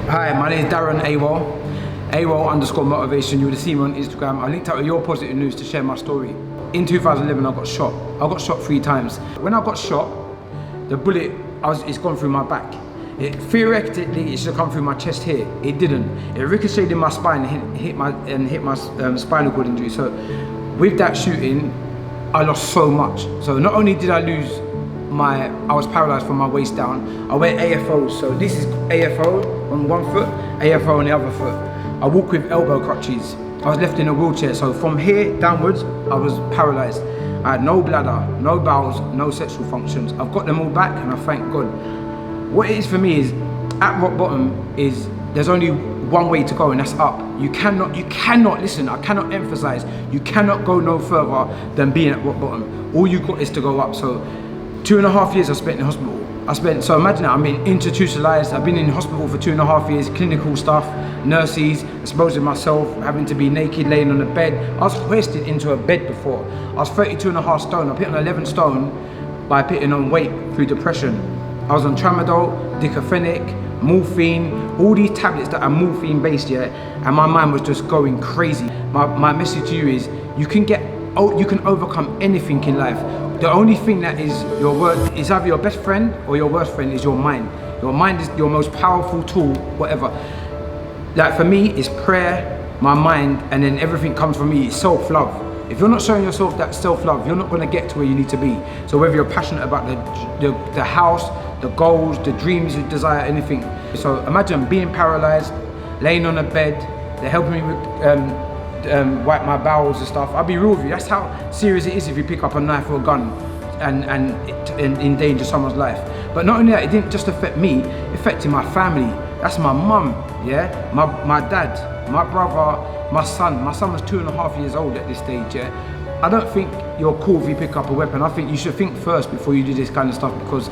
Hi, my name is Darren Awol. AWOL_motivation. You would have seen me on Instagram. I linked up with Your Positive News to share my story. In 2011, I got shot. I got shot 3 times. When I got shot, the bullet, it's gone through my back. Theoretically, it should have come through my chest here. It didn't. It ricocheted in my spine and hit my spinal cord injury. So with that shooting, I lost so much. So not only did I lose I was paralysed from my waist down. I wear AFOs, so this is AFO on one foot, AFO on the other foot. I walk with elbow crutches. I was left in a wheelchair, so from here downwards, I was paralysed. I had no bladder, no bowels, no sexual functions. I've got them all back, and I thank God. What it is for me is, at rock bottom is, there's only one way to go, and that's up. You cannot, listen, I cannot emphasize, you cannot go no further than being at rock bottom. All you got is to go up. So 2.5 years I spent in hospital. So imagine that, I'm being institutionalized. I've been in hospital for 2.5 years, clinical stuff, nurses, exposing myself, having to be naked, laying on a bed. I was hoisted into a bed before. I was 32.5 stone. I put on 11 stone by putting on weight through depression. I was on tramadol, diclofenac, morphine, all these tablets that are morphine based, yeah, and my mind was just going crazy. My message to you is, you can overcome anything in life. The only thing that is is either your best friend or your worst friend is your mind. Your mind is your most powerful tool, whatever. Like for me, it's prayer, my mind, and then everything comes from me. It's self-love. If you're not showing yourself that self-love, you're not going to get to where you need to be. So whether you're passionate about the house, the goals, the dreams you desire, anything. So imagine being paralysed, laying on a bed, they're helping me with wipe my bowels and stuff. I'll be real with you, that's how serious it is if you pick up a knife or a gun and endanger someone's life. But not only that, it didn't just affect me, it affected my family. That's my mum, yeah, my dad, my brother, my son. My son was 2.5 years old at this stage, yeah. I don't think you're cool if you pick up a weapon. I think you should think first before you do this kind of stuff, because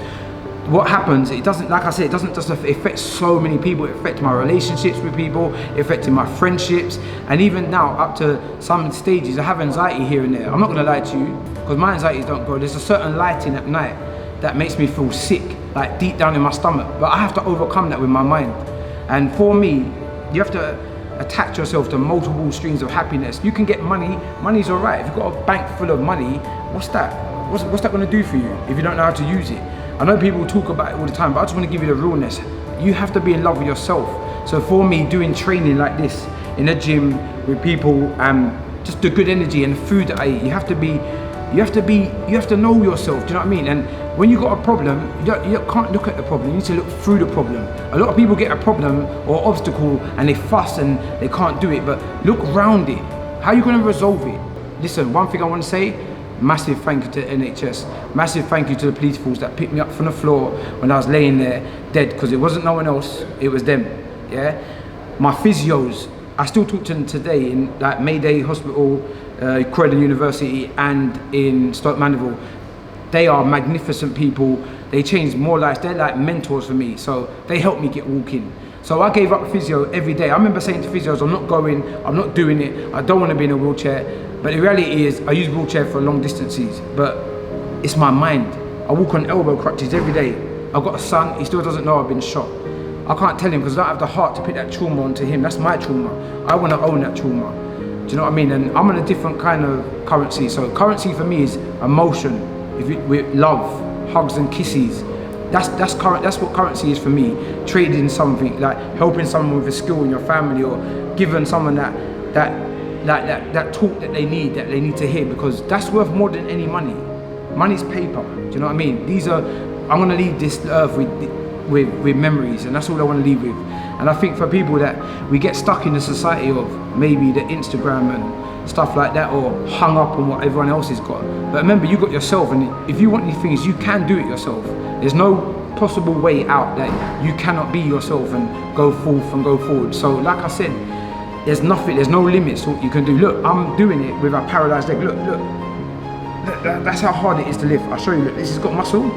what happens, it doesn't, like I said, it doesn't just affect so many people. It affects my relationships with people, it affected my friendships, and even now, up to some stages, I have anxiety here and there. I'm not gonna lie to you, because my anxieties don't go. There's a certain lighting at night that makes me feel sick, like deep down in my stomach, but I have to overcome that with my mind. And for me, you have to attach yourself to multiple streams of happiness. You can get money, money's all right. If you've got a bank full of money, what's that? What's that gonna do for you if you don't know how to use it? I know people talk about it all the time, but I just want to give you the realness. You have to be in love with yourself. So for me, doing training like this in a gym with people, just the good energy and the food that I eat, you have to know yourself. Do you know what I mean? And when you got a problem, you can't look at the problem. You need to look through the problem. A lot of people get a problem or obstacle and they fuss and they can't do it. But look around it. How are you going to resolve it? Listen, one thing I want to say. Massive thank you to NHS, massive thank you to the police force that picked me up from the floor when I was laying there dead, because it wasn't no one else, it was them, yeah? My physios, I still talk to them today in like Mayday Hospital, Croydon University and in Stoke Mandeville. They are magnificent people, they changed more lives, they're like mentors for me, so they helped me get walking. So I gave up physio every day. I remember saying to physios, I'm not going, I'm not doing it, I don't want to be in a wheelchair. But the reality is, I use wheelchair for long distances, but it's my mind. I walk on elbow crutches every day. I've got a son, he still doesn't know I've been shot. I can't tell him because I don't have the heart to put that trauma onto him. That's my trauma. I want to own that trauma. Do you know what I mean? And I'm on a different kind of currency. So currency for me is emotion, with love, hugs and kisses. That's what currency is for me. Trading something, like helping someone with a skill in your family, or giving someone that talk that they need to hear, because that's worth more than any money. Money's paper. Do you know what I mean? I'm gonna leave this earth with memories, and that's all I want to leave with. And I think for people that we get stuck in the society of maybe the Instagram and stuff like that, or hung up on what everyone else has got. But remember, you got yourself, and if you want these things, you can do it yourself. There's no possible way out that you cannot be yourself and go forth and go forward. So like I said, there's no limits to what you can do. Look, I'm doing it with a paralysed leg. Look, that's how hard it is to lift. I'll show you, look, this has got muscle.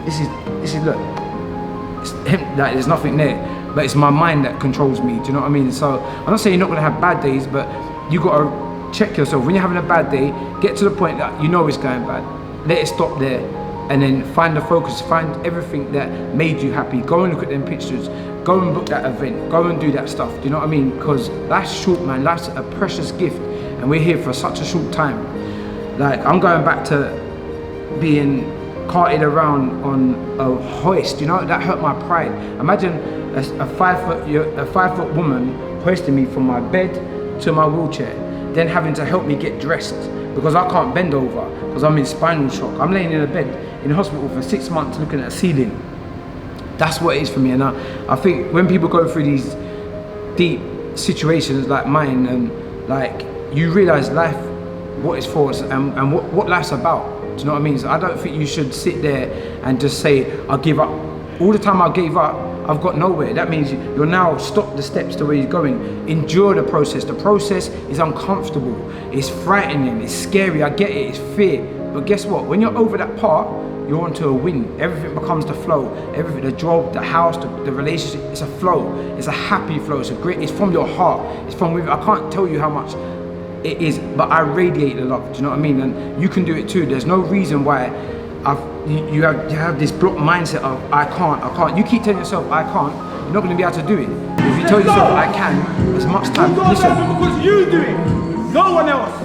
This is look, like, there's nothing there, but it's my mind that controls me, do you know what I mean? So, I'm not saying you're not gonna have bad days, but you gotta check yourself. When you're having a bad day, get to the point that you know it's going bad. Let it stop there, and then find the focus, find everything that made you happy. Go and look at them pictures. go and book that event, go and do that stuff, do you know what I mean? Because life's short, man, life's a precious gift, and we're here for such a short time. Like, I'm going back to being carted around on a hoist, you know, that hurt my pride. Imagine a 5 foot woman hoisting me from my bed to my wheelchair, then having to help me get dressed because I can't bend over because I'm in spinal shock. I'm laying in a bed in hospital for 6 months looking at a ceiling. That's what it is for me. And I think when people go through these deep situations like mine, and like, you realize life, what it's for, and what life's about. Do you know what I mean? So I don't think you should sit there and just say, I'll give up. All the time I gave up, I've got nowhere. That means you're now stop the steps to where you're going. Endure the process. The process is uncomfortable. It's frightening. It's scary. I get it. It's fear. But guess what? When you're over that part, you're onto a win. Everything becomes the flow. Everything, the job, the house, the relationship, it's a flow. It's a happy flow. It's from your heart. It's from within. I can't tell you how much it is, but I radiate the love. Do you know what I mean? And you can do it too. There's no reason why you have this blocked mindset of I can't. You keep telling yourself I can't, you're not going to be able to do it. If you tell yourself I can, as much time. Listen, because you do it, no one else.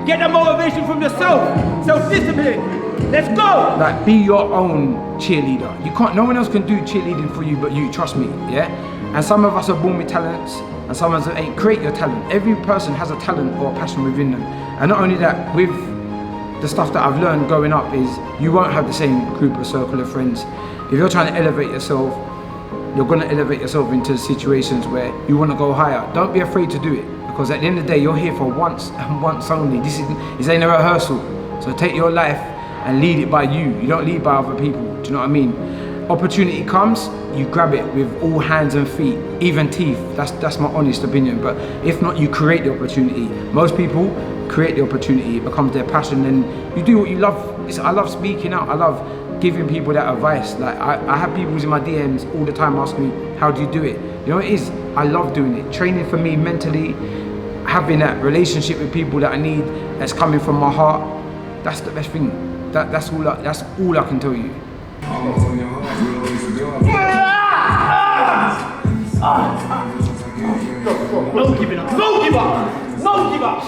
Get the motivation from yourself. Self-discipline. Let's go! Like, be your own cheerleader. You can't, no one else can do cheerleading for you but you, trust me, yeah? And some of us are born with talents, and some of us ain't. Create your talent. Every person has a talent or a passion within them. And not only that, with the stuff that I've learned growing up is, you won't have the same group or circle of friends. If you're trying to elevate yourself, you're gonna elevate yourself into situations where you wanna go higher. Don't be afraid to do it, because at the end of the day, you're here for once and once only. This ain't a rehearsal. So take your life and lead it by you. You don't lead by other people. Do you know what I mean? Opportunity comes, you grab it with all hands and feet, even teeth. That's my honest opinion. But if not, you create the opportunity. Most people create the opportunity. It becomes their passion, and you do what you love. I love speaking out. I love giving people that advice. Like, I have people in my DMs all the time asking me, how do you do it? You know what it is? I love doing it. Training for me mentally, having that relationship with people that I need, that's coming from my heart. That's the best thing. That's all I can tell you. No giving up. No give up. No give up.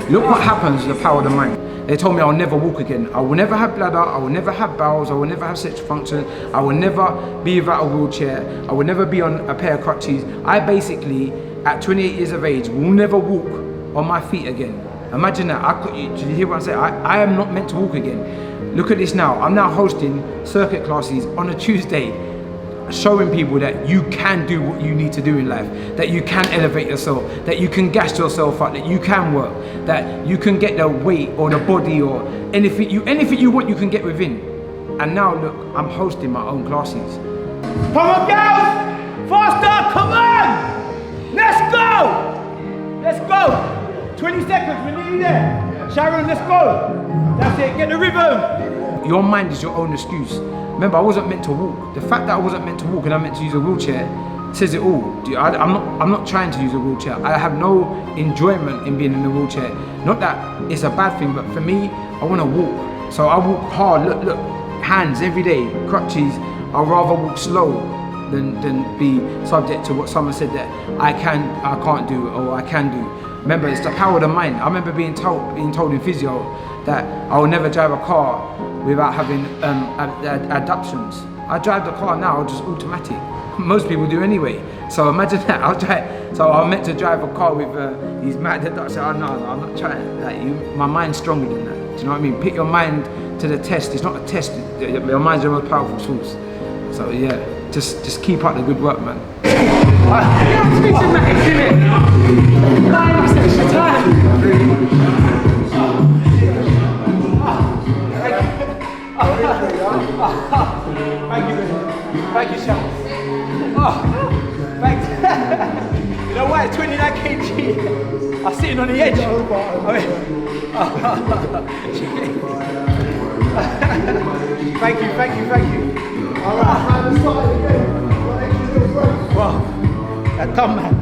Look what happens with the power of the mind. They told me I'll never walk again. I will never have bladder. I will never have bowels. I will never have sexual function. I will never be without a wheelchair. I will never be on a pair of crutches. I basically, at 28 years of age, will never walk on my feet again. Imagine that. Did you hear what I said? I am not meant to walk again. Look at this now. I'm now hosting circuit classes on a Tuesday, showing people that you can do what you need to do in life, that you can elevate yourself, that you can gas yourself up, that you can work, that you can get the weight or the body or anything you want, you can get within. And now look, I'm hosting my own classes. Come on, girls! Faster! Come on! Let's go! Let's go! 20 seconds, we're nearly there. Sharon, let's go. That's it, get the rhythm. Your mind is your own excuse. Remember, I wasn't meant to walk. The fact that I wasn't meant to walk and I'm meant to use a wheelchair says it all. I'm not trying to use a wheelchair. I have no enjoyment in being in a wheelchair. Not that it's a bad thing, but for me, I want to walk. So I walk hard, look, hands every day, crutches. I'd rather walk slow than be subject to what someone said that I can't do or I can do. Remember, it's the power of the mind. I remember being told in physio that I will never drive a car without having adaptions. I drive the car now just automatic. Most people do anyway. So imagine that. So I'm meant to drive a car with these mad adaptions. Oh, no, I'm not trying. Like, my mind's stronger than that. Do you know what I mean? Put your mind to the test. It's not a test. Your mind's your most powerful source. So yeah, just keep up the good work, man. Thank you, Sean. Oh, thanks. You know what? 29 kg. I'm sitting on the edge. Thank you. All right, time to start again. Wow, that dumb man.